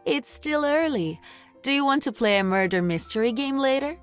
It's still early. Do you want to play a murder mystery game later?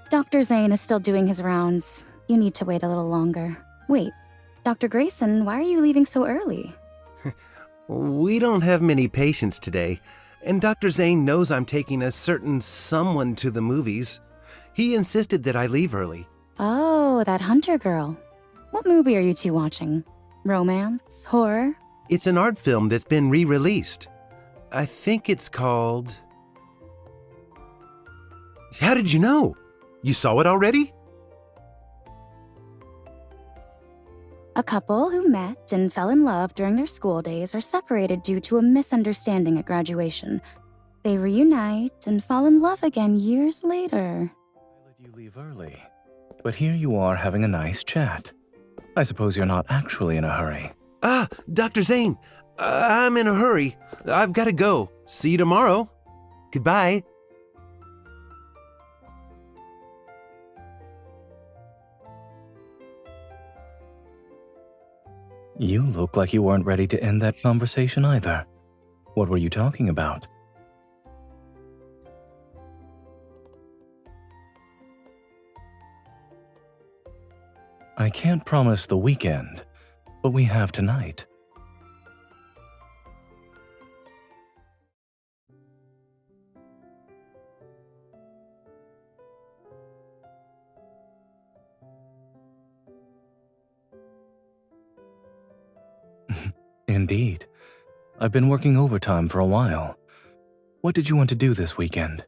Dr. Zayne is still doing his rounds. You need to wait a little longer. Wait, Dr. Grayson, why are you leaving so early? We don't have many patients today, and Dr. Zayne knows I'm taking a certain someone to the movies. He insisted that I leave early. Oh, that Hunter girl. What movie are you two watching? Romance? Horror? It's an art film that's been re-released. I think it's called... How did you know? You saw it already? A couple who met and fell in love during their school days are separated due to a misunderstanding at graduation. They reunite and fall in love again years later. I let you leave early, but here you are having a nice chat. I suppose you're not actually in a hurry. Ah, Dr. Zayne, I'm in a hurry. I've got to go. See you tomorrow. Goodbye. You look like you weren't ready to end that conversation either. What were you talking about? I can't promise the weekend, but we have tonight. Indeed. I've been working overtime for a while. What did you want to do this weekend?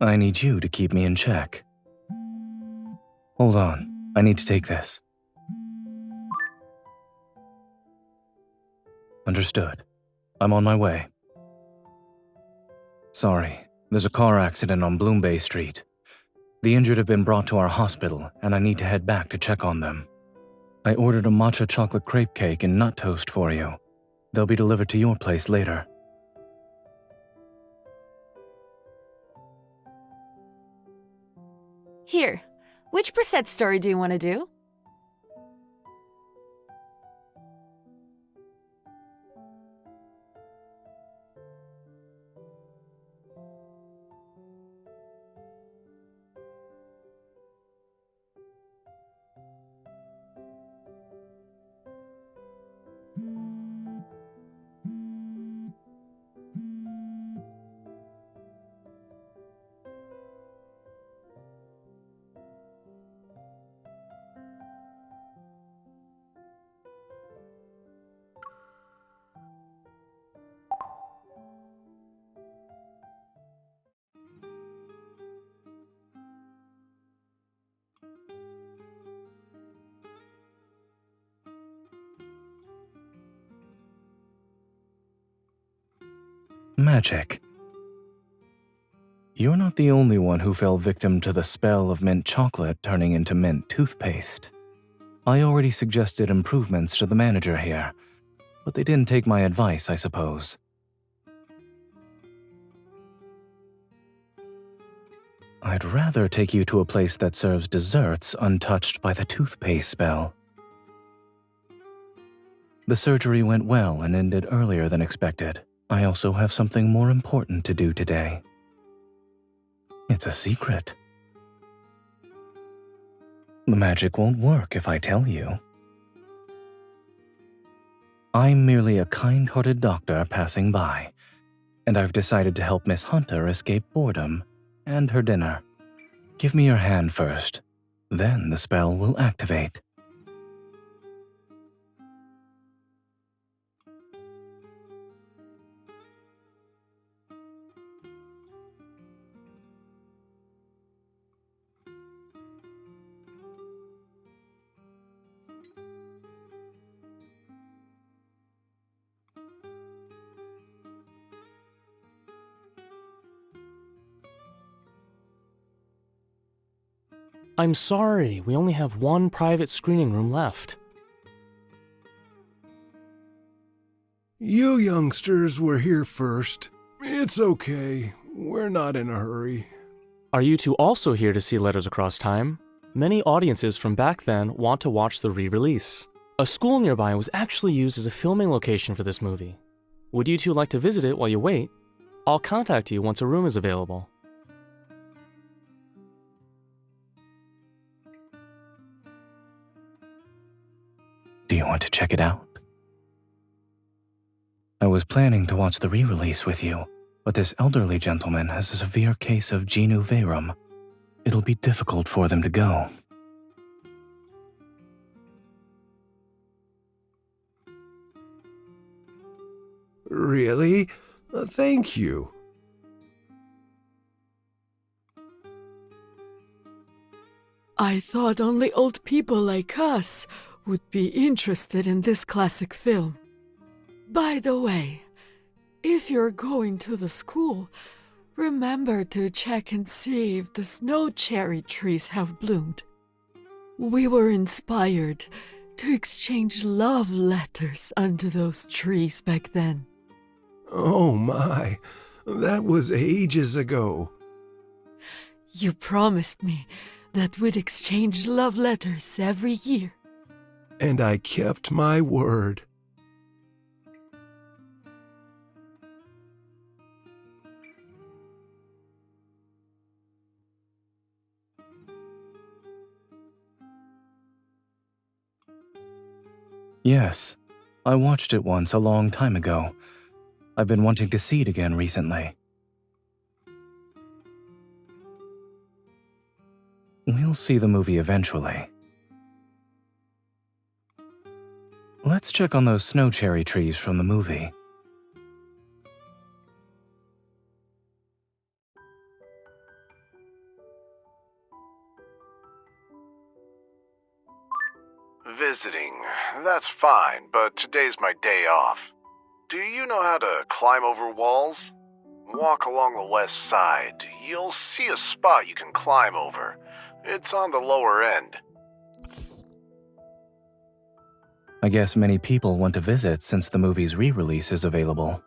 I need you to keep me in check. Hold on, I need to take this. Understood. I'm on my way. Sorry, there's a car accident on Bloom Bay Street. The injured have been brought to our hospital, and I need to head back to check on them. I ordered a matcha chocolate crepe cake and nut toast for you. They'll be delivered to your place later. Here, which preset story do you want to do? Magic. You're not the only one who fell victim to the spell of mint chocolate turning into mint toothpaste. I already suggested improvements to the manager here, but they didn't take my advice, I suppose. I'd rather take you to a place that serves desserts untouched by the toothpaste spell. The surgery went well and ended earlier than expected. I also have something more important to do today. It's a secret. The magic won't work if I tell you. I'm merely a kind-hearted doctor passing by, and I've decided to help Miss Hunter escape boredom and her dinner. Give me your hand first, then the spell will activate. I'm sorry, we only have one private screening room left. You youngsters were here first. It's okay. We're not in a hurry. Are you two also here to see Letters Across Time? Many audiences from back then want to watch the re-release. A school nearby was actually used as a filming location for this movie. Would you two like to visit it while you wait? I'll contact you once a room is available. Do you want to check it out? I was planning to watch the re-release with you, but this elderly gentleman has a severe case of genu varum. It'll be difficult for them to go. Really? Thank you. I thought only old people like us would be interested in this classic film. By the way, if you're going to the school, remember to check and see if the snow cherry trees have bloomed. We were inspired to exchange love letters under those trees back then. Oh my, that was ages ago. You promised me that we'd exchange love letters every year. And I kept my word. Yes, I watched it once a long time ago. I've been wanting to see it again recently. We'll see the movie eventually. Let's check on those snow cherry trees from the movie. Visiting. That's fine, but today's my day off. Do you know how to climb over walls? Walk along the west side. You'll see a spot you can climb over. It's on the lower end. I guess many people want to visit since the movie's re-release is available.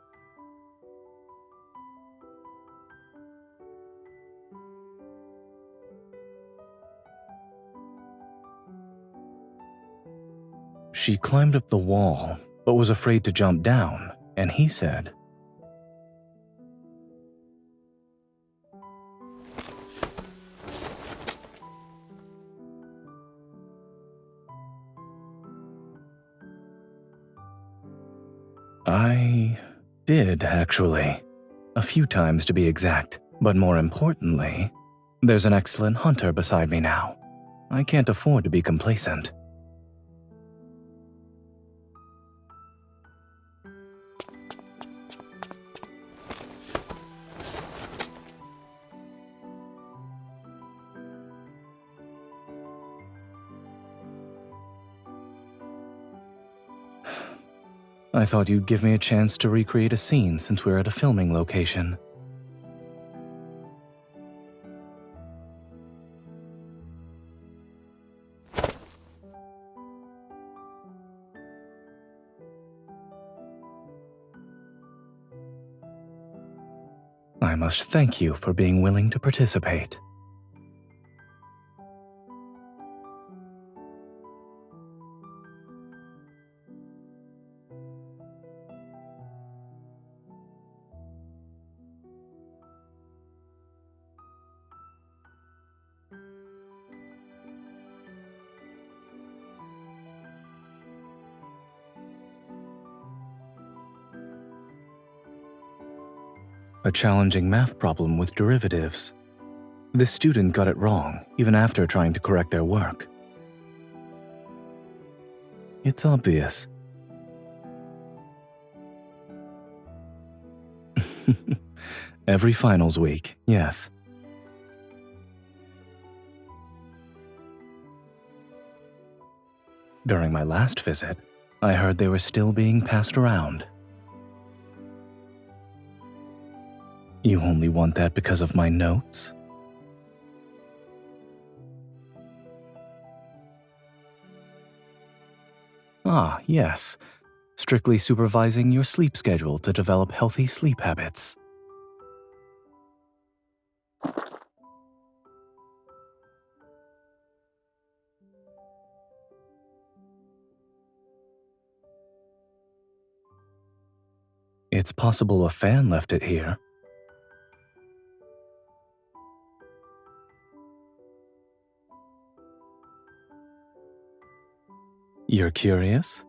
She climbed up the wall, but was afraid to jump down, and he said, I did, actually. A few times to be exact, but more importantly, there's an excellent hunter beside me now. I can't afford to be complacent. I thought you'd give me a chance to recreate a scene since we're at a filming location. I must thank you for being willing to participate. A challenging math problem with derivatives. The student got it wrong, even after trying to correct their work. It's obvious. Every finals week, yes. During my last visit, I heard they were still being passed around. You only want that because of my notes? Ah, yes. Strictly supervising your sleep schedule to develop healthy sleep habits. It's possible a fan left it here. You're curious?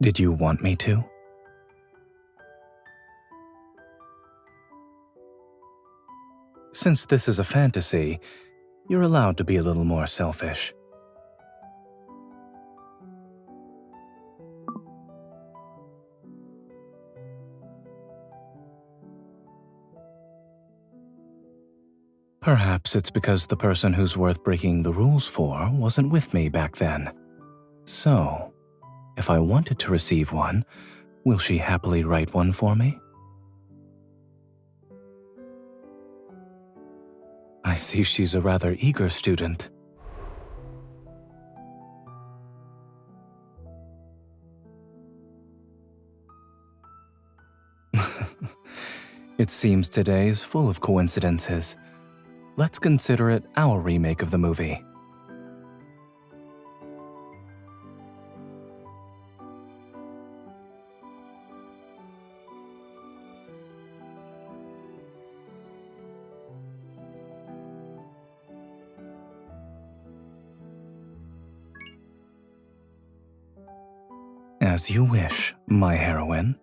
Did you want me to? Since this is a fantasy, you're allowed to be a little more selfish. Perhaps it's because the person who's worth breaking the rules for wasn't with me back then. So, if I wanted to receive one, will she happily write one for me? I see she's a rather eager student. It seems today is full of coincidences. Let's consider it our remake of the movie. As you wish, my heroine.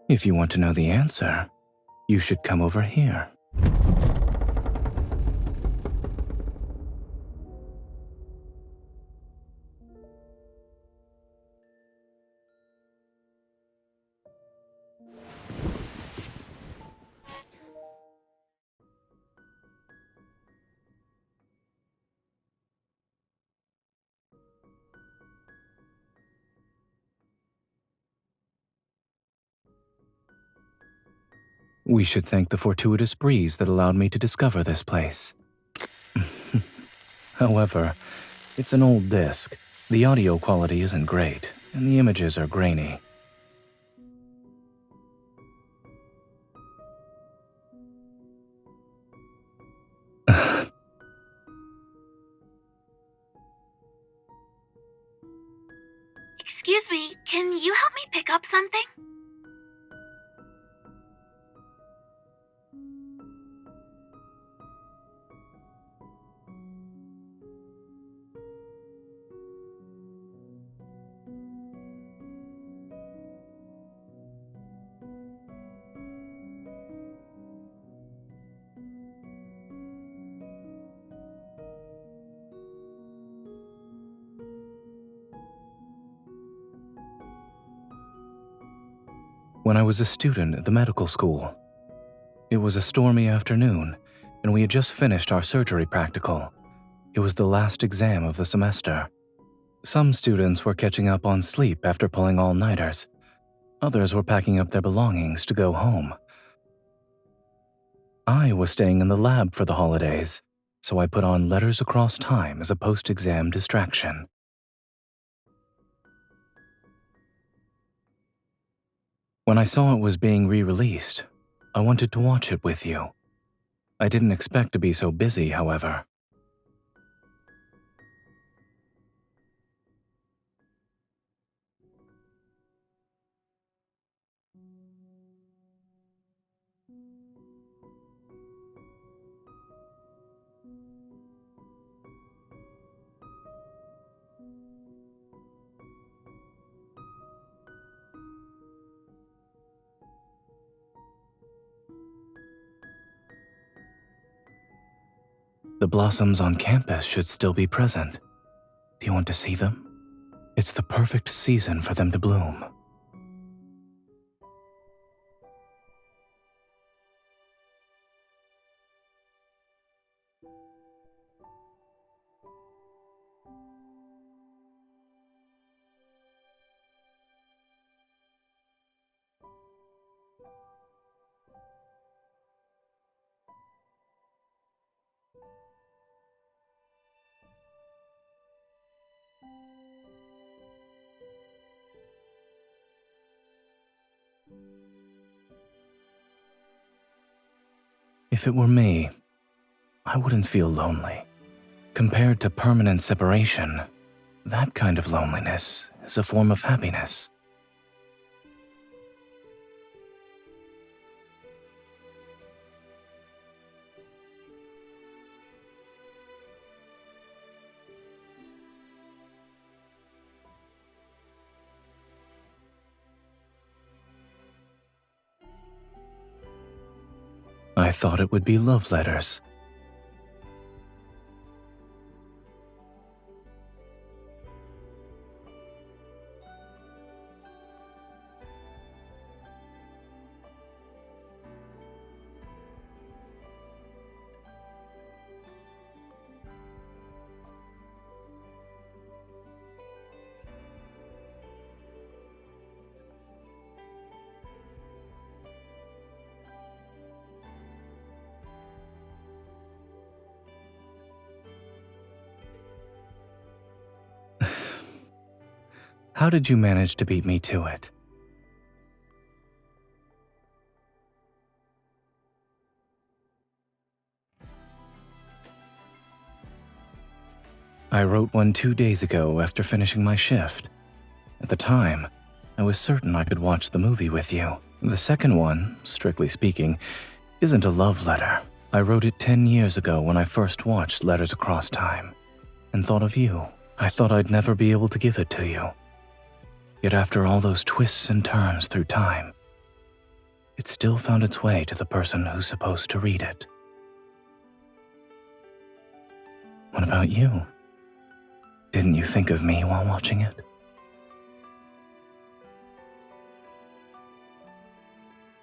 If you want to know the answer, you should come over here. We should thank the fortuitous breeze that allowed me to discover this place. However, it's an old disc. The audio quality isn't great, and the images are grainy. Excuse me, can you help me pick up something? when I was a student at the medical school. It was a stormy afternoon, and we had just finished our surgery practical. It was the last exam of the semester. Some students were catching up on sleep after pulling all-nighters. Others were packing up their belongings to go home. I was staying in the lab for the holidays, so I put on Letters Across Time as a post-exam distraction. When I saw it was being re-released, I wanted to watch it with you. I didn't expect to be so busy, however. The blossoms on campus should still be present. Do you want to see them? It's the perfect season for them to bloom. If it were me, I wouldn't feel lonely. Compared to permanent separation, that kind of loneliness is a form of happiness. I thought it would be love letters. How did you manage to beat me to it? I wrote one 2 days ago after finishing my shift. At the time, I was certain I could watch the movie with you. The second one, strictly speaking, isn't a love letter. I wrote it 10 years ago when I first watched Letters Across Time, and thought of you. I thought I'd never be able to give it to you. Yet after all those twists and turns through time, it still found its way to the person who's supposed to read it. What about you? Didn't you think of me while watching it?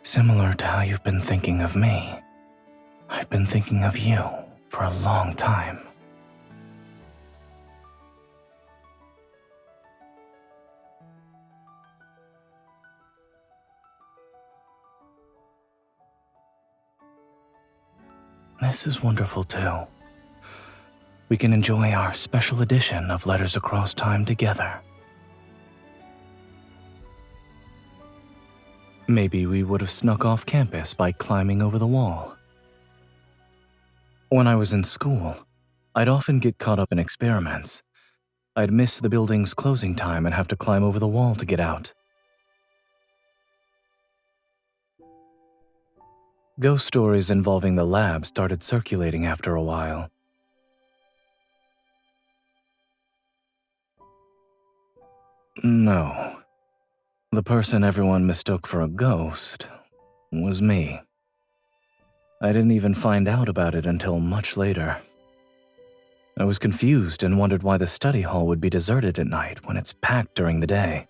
Similar to how you've been thinking of me, I've been thinking of you for a long time. This is wonderful too. We can enjoy our special edition of Letters Across Time together. Maybe we would have snuck off campus by climbing over the wall. When I was in school, I'd often get caught up in experiments. I'd miss the building's closing time and have to climb over the wall to get out. Ghost stories involving the lab started circulating after a while. No. The person everyone mistook for a ghost was me. I didn't even find out about it until much later. I was confused and wondered why the study hall would be deserted at night when it's packed during the day.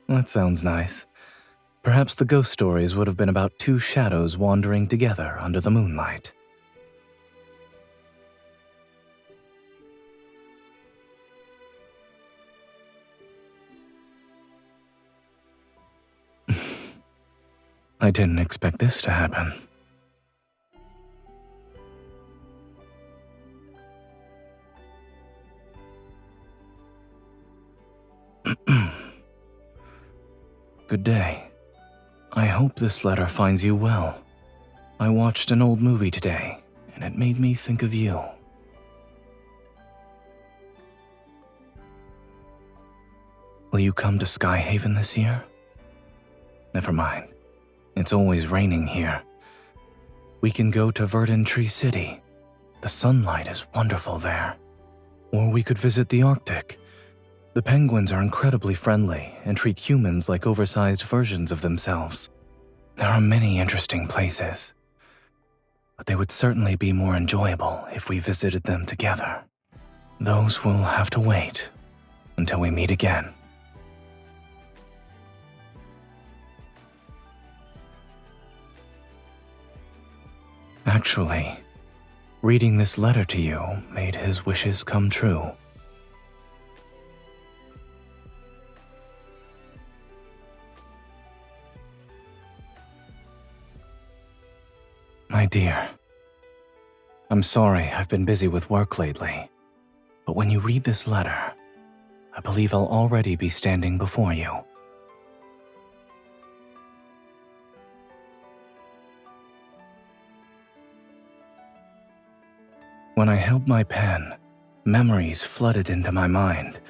That sounds nice. Perhaps the ghost stories would have been about two shadows wandering together under the moonlight. I didn't expect this to happen. Good day. I hope this letter finds you well. I watched an old movie today, and it made me think of you. Will you come to Skyhaven this year? Never mind. It's always raining here. We can go to Verdant Tree City. The sunlight is wonderful there. Or we could visit the Arctic. The penguins are incredibly friendly and treat humans like oversized versions of themselves. There are many interesting places, but they would certainly be more enjoyable if we visited them together. Those will have to wait until we meet again. Actually, reading this letter to you made his wishes come true. My dear, I'm sorry I've been busy with work lately, but when you read this letter, I believe I'll already be standing before you. When I held my pen, memories flooded into my mind,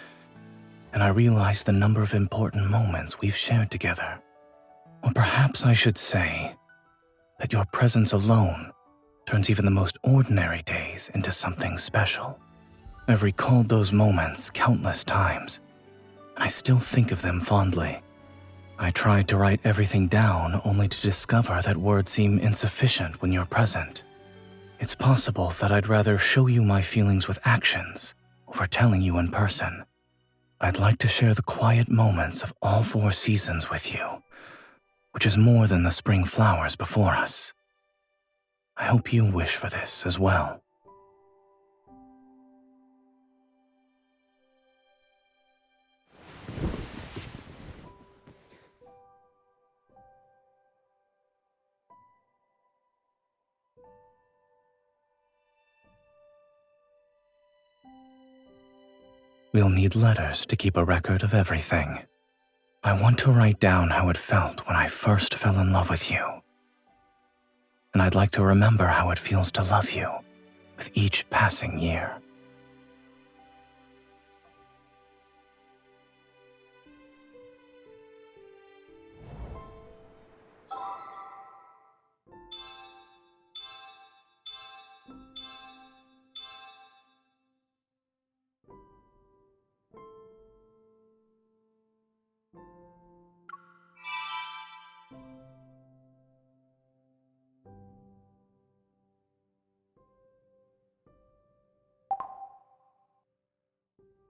and I realized the number of important moments we've shared together. Or perhaps I should say that your presence alone turns even the most ordinary days into something special. I've recalled those moments countless times, and I still think of them fondly. I tried to write everything down only to discover that words seem insufficient when you're present. It's possible that I'd rather show you my feelings with actions over telling you in person. I'd like to share the quiet moments of all 4 seasons with you, which is more than the spring flowers before us. I hope you wish for this as well. We'll need letters to keep a record of everything. I want to write down how it felt when I first fell in love with you. And I'd like to remember how it feels to love you with each passing year.